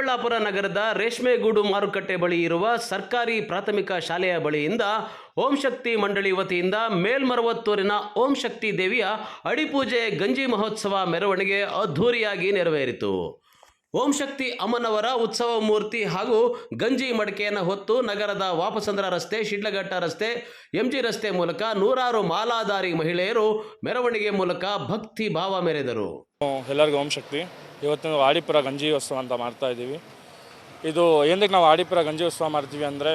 ಚಿಕ್ಕಬಳ್ಳಾಪುರ ನಗರದ ರೇಷ್ಮೆಗೂಡು ಮಾರುಕಟ್ಟೆ ಬಳಿ ಇರುವ ಸರ್ಕಾರಿ ಪ್ರಾಥಮಿಕ ಶಾಲೆಯ ಬಳಿಯಿಂದ ಓಂ ಶಕ್ತಿ ಮಂಡಳಿ ವತಿಯಿಂದ ಮೇಲ್ಮರವತ್ತೂರಿನ ಓಂ ಶಕ್ತಿ ದೇವಿಯ ಅಡಿಪೂಜೆ ಗಂಜಿ ಮಹೋತ್ಸವ ಮೆರವಣಿಗೆ ಅದ್ಧೂರಿಯಾಗಿ ನೆರವೇರಿತು. ಓಂ ಶಕ್ತಿ ಅಮ್ಮನವರ ಉತ್ಸವ ಮೂರ್ತಿ ಹಾಗೂ ಗಂಜಿ ಮಡಕೆಯನ್ನು ಹೊತ್ತು ನಗರದ ವಾಪಸಂದ್ರ ರಸ್ತೆ, ಶಿಡ್ಲಘಟ್ಟ ರಸ್ತೆ, ಎಂಜಿ ರಸ್ತೆ ಮೂಲಕ ನೂರಾರು ಮಾಲಾಧಾರಿ ಮಹಿಳೆಯರು ಮೆರವಣಿಗೆ ಮೂಲಕ ಭಕ್ತಿ ಭಾವ ಮೆರೆದರು. ಎಲ್ಲರಿಗೂ ಓಂ ಶಕ್ತಿ. ಇವತ್ತು ಆಡಿಪುರ ಗಂಜಿ ಉತ್ಸವ ಅಂತ ಮಾಡ್ತಾ ಇದ್ದೀವಿ. ಇದು ಏನಕ್ಕೆ ನಾವು ಆಡಿಪುರ ಗಂಜಿ ಉತ್ಸವ ಮಾಡ್ತೀವಿ ಅಂದರೆ,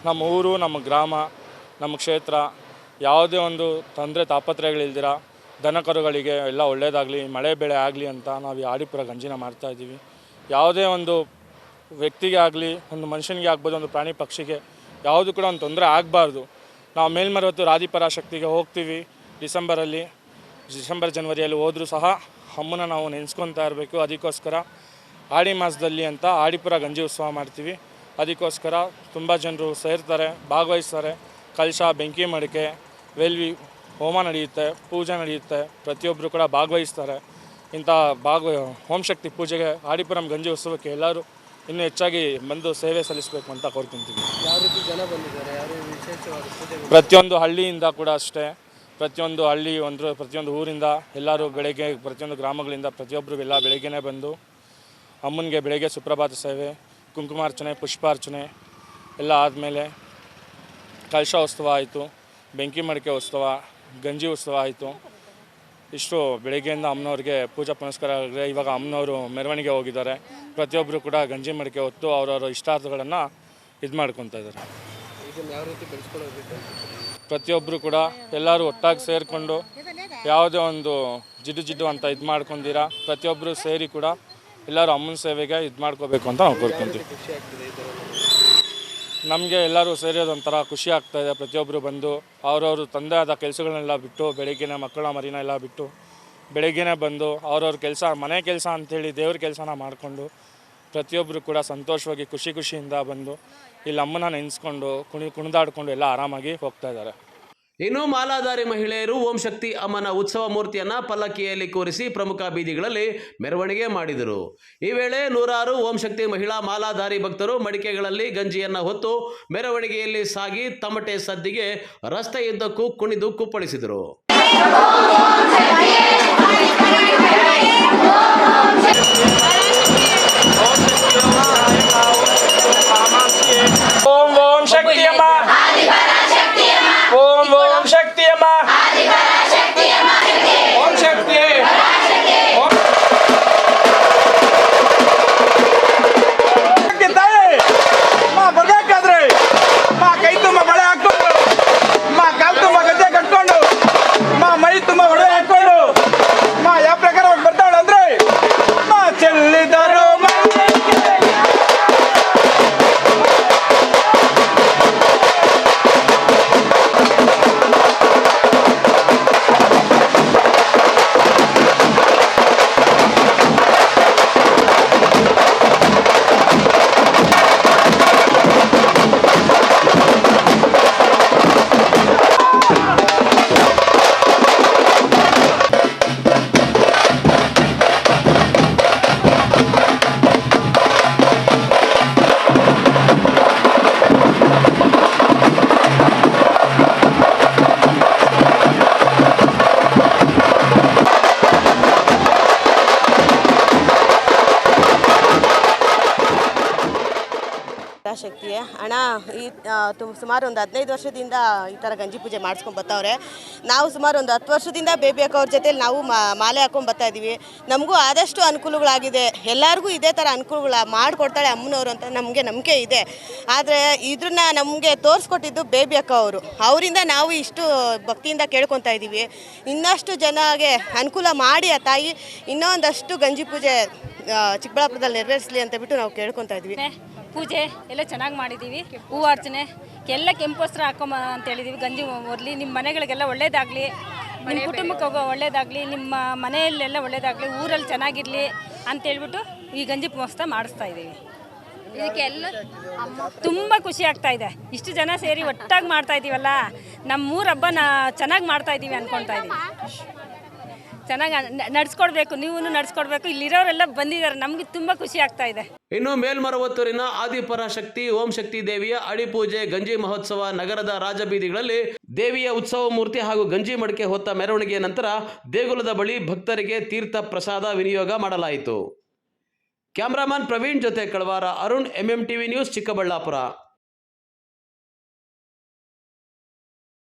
ನಮ್ಮ ಊರು, ನಮ್ಮ ಗ್ರಾಮ, ನಮ್ಮ ಕ್ಷೇತ್ರ ಯಾವುದೇ ಒಂದು ತೊಂದರೆ ತಾಪತ್ರಯಗಳಿಲ್ದಿರ ದನ ಕರುಗಳಿಗೆ ಎಲ್ಲ ಒಳ್ಳೆಯದಾಗಲಿ, ಮಳೆ ಬೆಳೆ ಆಗಲಿ ಅಂತ ನಾವು ಈ ಆಡಿಪುರ ಗಂಜಿನ ಮಾಡ್ತಾಯಿದ್ದೀವಿ. ಯಾವುದೇ ಒಂದು ವ್ಯಕ್ತಿಗೆ ಆಗಲಿ, ಒಂದು ಮನುಷ್ಯನಿಗೆ ಆಗ್ಬೋದು, ಒಂದು ಪ್ರಾಣಿ ಪಕ್ಷಿಗೆ ಯಾವುದು ಕೂಡ ಒಂದು ತೊಂದರೆ ಆಗಬಾರ್ದು. ನಾವು ಮೇಲ್ಮರವತ್ತು ಆದಿಪರಾಶಕ್ತಿಗೆ ಹೋಗ್ತೀವಿ. ಡಿಸೆಂಬರ್ ಜನವರಿಯಲ್ಲಿ ಹೋದರೂ ಸಹ ಅಮ್ಮನ ನಾವು ನೆನೆಸ್ಕೊತಾ ಇರಬೇಕು. ಅದಕ್ಕೋಸ್ಕರ ಆಡಿ ಮಾಸದಲ್ಲಿ ಅಂತ ಆಡಿಪುರ ಗಂಜಿ ಉತ್ಸವ ಮಾಡ್ತೀವಿ. ಅದಕ್ಕೋಸ್ಕರ ತುಂಬ ಜನರು ಸೇರ್ತಾರೆ, ಭಾಗವಹಿಸ್ತಾರೆ. ಕಲಶ, ಬೆಂಕಿ ಮಡಿಕೆ, ವೇಲ್ವಿ ಹೋಮ ನಡೆಯುತ್ತೆ, ಪೂಜೆ ನಡೆಯುತ್ತೆ. ಪ್ರತಿಯೊಬ್ಬರು ಕೂಡ ಭಾಗವಹಿಸ್ತಾರೆ. ಇಂಥ ಓಂ ಶಕ್ತಿ ಪೂಜೆಗೆ, ಆಡಿಪುರಂ ಗಂಜಿ ಉತ್ಸವಕ್ಕೆ ಎಲ್ಲರೂ ಇನ್ನೂ ಹೆಚ್ಚಾಗಿ ಬಂದು ಸೇವೆ ಸಲ್ಲಿಸಬೇಕು ಅಂತ ಕೋರ್ಕೊತೀವಿ. ಯಾವ ರೀತಿ ಜನ ಬಂದಿದ್ದಾರೆ, ಯಾರು ವಿಶೇಷವಾದ ಪೂಜೆ? ಪ್ರತಿಯೊಂದು ಹಳ್ಳಿಯಿಂದ ಕೂಡ ಅಷ್ಟೇ, ಪ್ರತಿಯೊಂದು ಹಳ್ಳಿ ಪ್ರತಿಯೊಂದು ಊರಿಂದ ಎಲ್ಲರೂ ಬೆಳಗ್ಗೆ, ಪ್ರತಿಯೊಂದು ಗ್ರಾಮಗಳಿಂದ ಪ್ರತಿಯೊಬ್ಬರಿಗೆಲ್ಲ ಬೆಳಗ್ಗೆನೇ ಬಂದು ಅಮ್ಮನಿಗೆ ಬೆಳಗ್ಗೆ ಸುಪ್ರಭಾತ ಸೇವೆ, ಕುಂಕುಮಾರ್ಚನೆ, ಪುಷ್ಪಾರ್ಚನೆ ಎಲ್ಲ ಆದಮೇಲೆ ಕಲಶ ಉತ್ಸವ ಆಯಿತು, ಬೆಂಕಿ ಮಡಿಕೆ ಉತ್ಸವ, ಗಂಜಿ ಉತ್ಸವ ಆಯಿತು. ಇಷ್ಟು ಬೆಳಗ್ಗೆಯಿಂದ ಅಮ್ಮನವ್ರಿಗೆ ಪೂಜಾ ಪುನಸ್ಕಾರ ಆಗಿದೆ. ಇವಾಗ ಅಮ್ಮನವರು ಮೆರವಣಿಗೆ ಹೋಗಿದ್ದಾರೆ. ಪ್ರತಿಯೊಬ್ಬರು ಕೂಡ ಗಂಜಿ ಮಡಿಕೆ ಹೊತ್ತು ಅವರವರ ಇಷ್ಟಾರ್ಥಗಳನ್ನು ಇದು ಮಾಡ್ಕೊತಾ ಇದ್ದಾರೆ. ಯಾವ ರೀತಿ ಬೆಳೆಸ್ಕೊಳ್ಳೋದು? ಪ್ರತಿಯೊಬ್ಬರು ಕೂಡ ಎಲ್ಲರೂ ಒಟ್ಟಾಗಿ ಸೇರಿಕೊಂಡು ಯಾವುದೇ ಒಂದು ಜಿಡ್ಡು ಅಂತ ಇದು ಮಾಡ್ಕೊಂಡಿರ ಪ್ರತಿಯೊಬ್ಬರು ಸೇರಿ ಕೂಡ ಎಲ್ಲರೂ ಅಮ್ಮನ ಸೇವೆಗೆ ಇದು ಮಾಡ್ಕೋಬೇಕು ಅಂತ ನಾವು ಕೋರ್ಕೊತೀವಿ. ನಮಗೆ ಎಲ್ಲರೂ ಸೇರಿಯೋದೊಂಥರ ಖುಷಿ ಆಗ್ತಾಯಿದೆ. ಪ್ರತಿಯೊಬ್ಬರು ಬಂದು ಅವ್ರವ್ರ ತಂದೆ ಆದ ಕೆಲಸಗಳನ್ನೆಲ್ಲ ಬಿಟ್ಟು, ಬೆಳಗ್ಗೆನೇ ಮಕ್ಕಳ ಮರಿನ ಎಲ್ಲ ಬಿಟ್ಟು ಬೆಳಗ್ಗೆನೇ ಬಂದು ಅವ್ರವ್ರ ಕೆಲಸ, ಮನೆ ಕೆಲಸ ಅಂಥೇಳಿ ದೇವ್ರ ಕೆಲಸನ ಮಾಡಿಕೊಂಡು ಪ್ರತಿಯೊಬ್ಬರು ಕೂಡ ಸಂತೋಷವಾಗಿ ಖುಷಿಯಿಂದ ಬಂದು ಇಲ್ಲಿ ಅಮ್ಮನ ನೆನೆಸ್ಕೊಂಡು ಕುಣಿದಾಡಿಕೊಂಡು ಎಲ್ಲ ಆರಾಮಾಗಿ ಹೋಗ್ತಾ ಇದ್ದಾರೆ. ಇನ್ನು ಮಾಲಾಧಾರಿ ಮಹಿಳೆಯರು ಓಂ ಶಕ್ತಿ ಅಮ್ಮನ ಉತ್ಸವ ಮೂರ್ತಿಯನ್ನು ಪಲ್ಲಕ್ಕಿಯಲ್ಲಿ ಕೂರಿಸಿ ಪ್ರಮುಖ ಬೀದಿಗಳಲ್ಲಿ ಮೆರವಣಿಗೆ ಮಾಡಿದರು. ಈ ವೇಳೆ ನೂರಾರು ಓಂ ಶಕ್ತಿ ಮಹಿಳಾ ಮಾಲಾಧಾರಿ ಭಕ್ತರು ಮಡಿಕೆಗಳಲ್ಲಿ ಗಂಜಿಯನ್ನು ಹೊತ್ತು ಮೆರವಣಿಗೆಯಲ್ಲಿ ಸಾಗಿ ತಮಟೆ ಸದ್ದಿಗೆ ರಸ್ತೆಯುದ್ದಕ್ಕೂ ಕುಣಿದು ಕುಪ್ಪಳಿಸಿದರು. ಓಂ ಶಕ್ತಿ ಅಮ್ಮ, ಓಂ ಶಕ್ತಿ ಅಮ್ಮ, ಓಂ ಶಕ್ತಿ ತಾಯಿ ಮಾ ಬರ್ಬೇಕಾದ್ರೆ ಮಾ ಕೈ ತುಂಬ ಬಳೆ ಹಾಕೊಂಡು, ಮಾ ಕಾಲು ತುಂಬ ಗಜ್ಜೆ ಕಟ್ಕೊಂಡು, ಮಾ ಮೈ ತುಂಬ ಒಡೆ ಹಾಕೊಂಡು ಮಾ ಯಾವ ಪ್ರಕಾರ ಬರ್ತಾಳೆ ಅಂದ್ರೆ ಮಾ ಚೆಲ್ಲಿದರು ಶಕ್ತಿಯೇ ಅಣ್ಣ. ಈ ಸುಮಾರು ಒಂದು 15 ವರ್ಷದಿಂದ ಈ ಥರ ಗಂಜಿ ಪೂಜೆ ಮಾಡಿಸ್ಕೊಂಡು ಬರ್ತಾವ್ರೆ. ನಾವು ಸುಮಾರು ಒಂದು 10 ವರ್ಷದಿಂದ ಬೇಬಿ ಅಕ್ಕ ಅವ್ರ ಜೊತೆಲಿ ನಾವು ಮಾಲೆ ಹಾಕೊಂಡು ಬರ್ತಾ ಇದ್ದೀವಿ. ನಮಗೂ ಆದಷ್ಟು ಅನುಕೂಲಗಳಾಗಿದೆ. ಎಲ್ಲರಿಗೂ ಇದೇ ಥರ ಅನುಕೂಲಗಳು ಮಾಡಿಕೊಡ್ತಾಳೆ ಅಮ್ಮನವರು ಅಂತ ನಮಗೆ ನಂಬಿಕೆ ಇದೆ. ಆದರೆ ಇದನ್ನ ನಮಗೆ ತೋರಿಸ್ಕೊಟ್ಟಿದ್ದು ಬೇಬಿ ಅಕ್ಕ ಅವರು. ಅವರಿಂದ ನಾವು ಇಷ್ಟು ಭಕ್ತಿಯಿಂದ ಕೇಳ್ಕೊತಾ ಇದ್ದೀವಿ. ಇನ್ನಷ್ಟು ಜನಗೆ ಅನುಕೂಲ ಮಾಡಿ ಆ ತಾಯಿ ಇನ್ನೊಂದಷ್ಟು ಗಂಜಿ ಪೂಜೆ ಚಿಕ್ಕಬಳ್ಳಾಪುರದಲ್ಲಿ ನೆರವೇರಿಸಲಿ ಅಂತ ಬಿಟ್ಟು ನಾವು ಕೇಳ್ಕೊತಾ ಇದ್ವಿ. ಪೂಜೆ ಎಲ್ಲ ಚೆನ್ನಾಗಿ ಮಾಡಿದ್ದೀವಿ. ಹೂವು ಅರ್ಚನೆ ಎಲ್ಲ ಕೆಂಪು ವಸ್ತ್ರ ಹಾಕೊಂಬ ಅಂತ ಹೇಳಿದ್ದೀವಿ. ಗಂಜಿ ಮೊದಲಿ ನಿಮ್ಮ ಮನೆಗಳಿಗೆಲ್ಲ ಒಳ್ಳೇದಾಗಲಿ, ನಿಮ್ಮ ಕುಟುಂಬಕ್ಕೆ ಒಳ್ಳೇದಾಗಲಿ, ನಿಮ್ಮ ಮನೆಯಲ್ಲೆಲ್ಲ ಒಳ್ಳೇದಾಗಲಿ, ಊರಲ್ಲಿ ಚೆನ್ನಾಗಿರಲಿ ಅಂತೇಳ್ಬಿಟ್ಟು ಈ ಗಂಜಿ ಮಹೋತ್ಸವ ಮಾಡಿಸ್ತಾ ಇದ್ದೀವಿ. ಇದಕ್ಕೆಲ್ಲ ತುಂಬ ಖುಷಿ ಆಗ್ತಾ ಇದೆ. ಇಷ್ಟು ಜನ ಸೇರಿ ಒಟ್ಟಾಗಿ ಮಾಡ್ತಾ ಇದ್ದೀವಲ್ಲ, ನಮ್ಮೂರ ಹಬ್ಬನ ಚೆನ್ನಾಗಿ ಮಾಡ್ತಾ ಇದ್ದೀವಿ ಅಂದ್ಕೊಳ್ತಾ ಇದ್ದೀವಿ. ಚೆನ್ನಾಗಿ ನಡ್ಸ್ಕೊಡ್ಬೇಕು, ನೀವು ನಡ್ಸ್ಕೊಡ್ಬೇಕು. ಇಲ್ಲಿರೋರೆಲ್ಲ ಬಂದಿದ್ದಾರೆ, ನಮಗೆ ತುಂಬ ಖುಷಿ ಆಗ್ತಾ ಇದೆ. ಇನ್ನು ಮೇಲ್ಮರವತ್ತೂರಿನ ಆದಿಪರಾಶಕ್ತಿ ಓಂ ಶಕ್ತಿ ದೇವಿಯ ಅಡಿಪೂಜೆ ಗಂಜಿ ಮಹೋತ್ಸವ ನಗರದ ರಾಜಬೀದಿಗಳಲ್ಲಿ ದೇವಿಯ ಉತ್ಸವ ಮೂರ್ತಿ ಹಾಗೂ ಗಂಜಿ ಮಡಿಕೆ ಹೊತ್ತ ಮೆರವಣಿಗೆಯ ನಂತರ ದೇಗುಲದ ಬಳಿ ಭಕ್ತರಿಗೆ ತೀರ್ಥ ಪ್ರಸಾದ ವಿನಿಯೋಗ ಮಾಡಲಾಯಿತು. ಕ್ಯಾಮರಾಮನ್ ಪ್ರವೀಣ್ ಜೊತೆ ಕಳವಾರ ಅರುಣ್, MMTV ನ್ಯೂಸ್, ಚಿಕ್ಕಬಳ್ಳಾಪುರ.